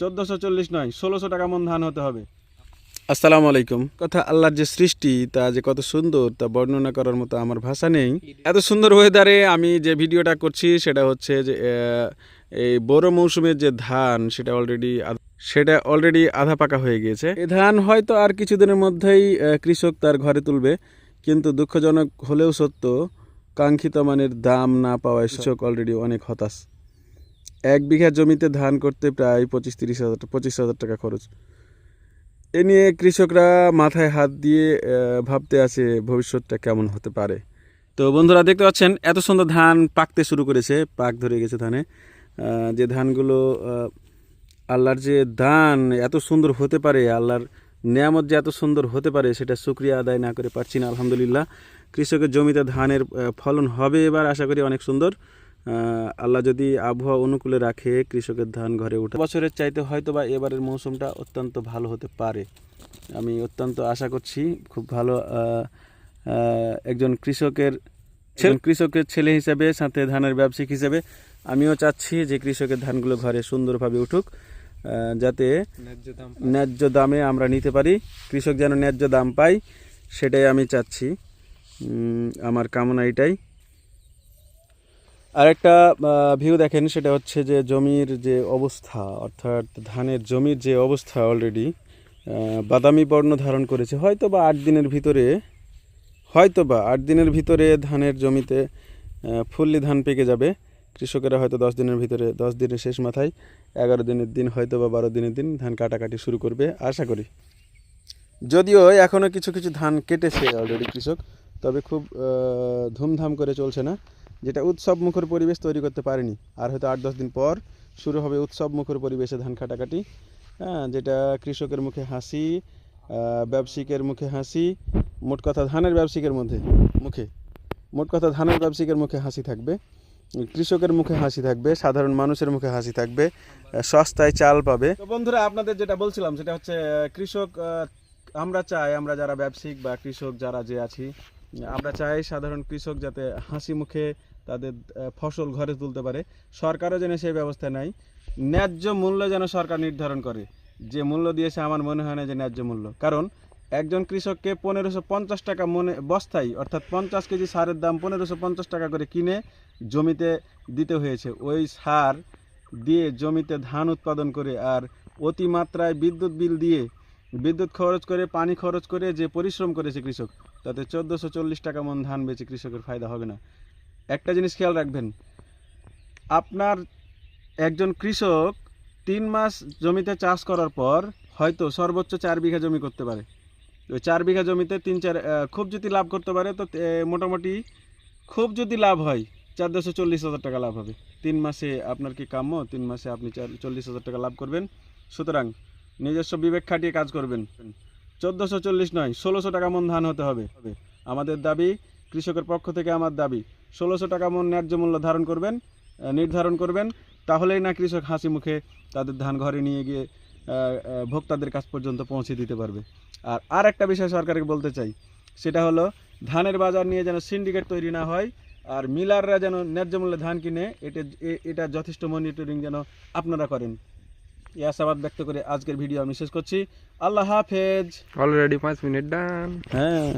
1440 নয় 1600 টাকা মন ধান হতে হবে। আসসালামু আলাইকুম। কথা আল্লাহর যে সৃষ্টি তা যে কত সুন্দর তা বর্ণনা করার মতো আমার ভাষা নেই। এত সুন্দর ওয়েদারে আমি যে ভিডিওটা করছি সেটা হচ্ছে যে এই বোরো মৌসুমের যে ধান সেটা অলরেডি আধা পাকা হয়ে গিয়েছে। এই ধান হয়তো আর কিছুদিনের মধ্যেই কৃষক তার ঘরে তুলবে, কিন্তু দুঃখজনক হলেও সত্য, কাঙ্ক্ষিত মানের দাম না পাওয়ায় কৃষক অলরেডি অনেক হতাশ। 1 বিঘা জমিতে ধান করতে প্রায় 25,000 টাকা খরচ। এ নিয়ে কৃষকরা মাথায় হাত দিয়ে ভাবতে আছে ভবিষ্যৎটা কেমন হতে পারে। তো বন্ধুরা দেখতে পাচ্ছেন এত সুন্দর ধান পাকতে শুরু করেছে, পাক ধরে গেছে ধানে। যে ধানগুলো আল্লাহর যে দান এত সুন্দর হতে পারে, আল্লাহর নেয়ামত যে এত সুন্দর হতে পারে, সেটা শুকরিয়া আদায় না করে পারছি না। আলহামদুলিল্লাহ, কৃষকের জমিতে ধানের ফলন হবে এবার আশা করি অনেক সুন্দর। আল্লাহ যদি আবহাওয়া অনুকূলে রাখে কৃষকের ধান ঘরে ওঠে, বছরের চাইতে হয়তো বা এবারের মৌসুমটা অত্যন্ত ভালো হতে পারে। আমি অত্যন্ত আশা করছি খুব ভালো। একজন কৃষকের ছেলে হিসেবে, সাথে ধানের ব্যবসায়িক হিসেবে আমিও চাচ্ছি যে কৃষকের ধানগুলো ঘরে সুন্দরভাবে উঠুক, যাতে ন্যায্য দামে আমরা নিতে পারি। কৃষক যেন ন্যায্য দাম পায় সেটাই আমি চাচ্ছি, আমার কামনা এটাই। আরেকটা ভিউ দেখেন, সেটা হচ্ছে যে জমির যে অবস্থা, অর্থাৎ ধানের জমির যে অবস্থা অলরেডি বাদামি বর্ণ ধারণ করেছে। হয়তো বা 8 দিনের ভিতরে ধানের জমিতে ফুললি ধান পেকে যাবে। কৃষকেরা হয়তো 10 দিনের শেষ মাথায় 11 দিনের দিন, হয়তো বা 12 দিনের দিন ধান কাটাকাটি শুরু করবে আশা করি। যদিও এখনও কিছু ধান কেটেছে অলরেডি কৃষক, তবে খুব ধুমধাম করে চলছে না, যেটা উৎসব মুখর পরিবেশ তৈরি করতে পারেনি। আর হয়তো 8-10 দিন পর শুরু হবে উৎসব মুখর পরিবেশে ধান কাটাকাটি, যেটা কৃষকের মুখে হাসি, ব্যবসায়িকের মুখে হাসি। মোট কথা ধানের ব্যবসায়িকের মুখে হাসি থাকবে, কৃষকের মুখে হাসি থাকবে, সাধারণ মানুষের মুখে হাসি থাকবে, সস্তায় চাল পাবে। তো বন্ধুরা, আপনাদের যেটা বলছিলাম সেটা হচ্ছে কৃষক, আমরা যারা ব্যবসায়িক বা কৃষক যারা যে আছি, আমরা চাই সাধারণ কৃষক যাতে হাসি মুখে তাদের ফসল ঘরে তুলতে পারে। সরকারও যেন সেই ব্যবস্থা নেয়। ন্যায্য মূল্য যেন সরকার নির্ধারণ করে। যে মূল্য দিয়েছে আমার মনে হয় না যে ন্যায্য মূল্য, কারণ একজন কৃষককে 1550 টাকা বস্তায়, অর্থাৎ 50 কেজি সারের দাম 1550 টাকা করে কিনে জমিতে দিতে হয়েছে। ওই সার দিয়ে জমিতে ধান উৎপাদন করে আর অতিমাত্রায় বিদ্যুৎ খরচ করে, পানি খরচ করে যে পরিশ্রম করেছে কৃষক, তাতে 1440 টাকা মন ধান বেচে কৃষকের ফায়দা হবে না। একটা জিনিস খেয়াল রাখবেন, আপনার একজন কৃষক 3 মাস জমিতে চাষ করার পর হয়তো সর্বোচ্চ 4 বিঘা জমি করতে পারে। ওই 4 বিঘা জমিতে খুব যদি লাভ করতে পারে, তো মোটামুটি খুব যদি লাভ হয় 440,000 টাকা লাভ হবে 3 মাসে। আপনার কি কাম্য 3 মাসে আপনি 40,000 টাকা লাভ করবেন? সুতরাং নিজস্ব বিবেক খাটিয়ে কাজ করবেন। 1440 নয় 1600 টাকা মন ধান হতে হবে। আমাদের দাবি, কৃষকের পক্ষ থেকে আমার দাবি, 1600 টাকা মন ন্যায্য মূল্য নির্ধারণ করবেন। তাহলেই না কৃষক হাসি মুখে তাদের ধান ঘরে নিয়ে গিয়ে ভোক্তাদের কাছ পর্যন্ত পৌঁছে দিতে পারবে। আর একটা বিষয় সরকারকে বলতে চাই, সেটা হলো ধানের বাজার নিয়ে যেন সিন্ডিকেট তৈরি না হয়, আর মিলাররা যেন ন্যায্য মূল্যে ধান কিনে, এটা যথেষ্ট মনিটরিং যেন আপনারা করেন। এই আশাবাদ ব্যক্ত করে আজকের ভিডিও আমি শেষ করছি। আল্লাহ হাফেজ। অলরেডি 5 মিনিট ডান। হ্যাঁ।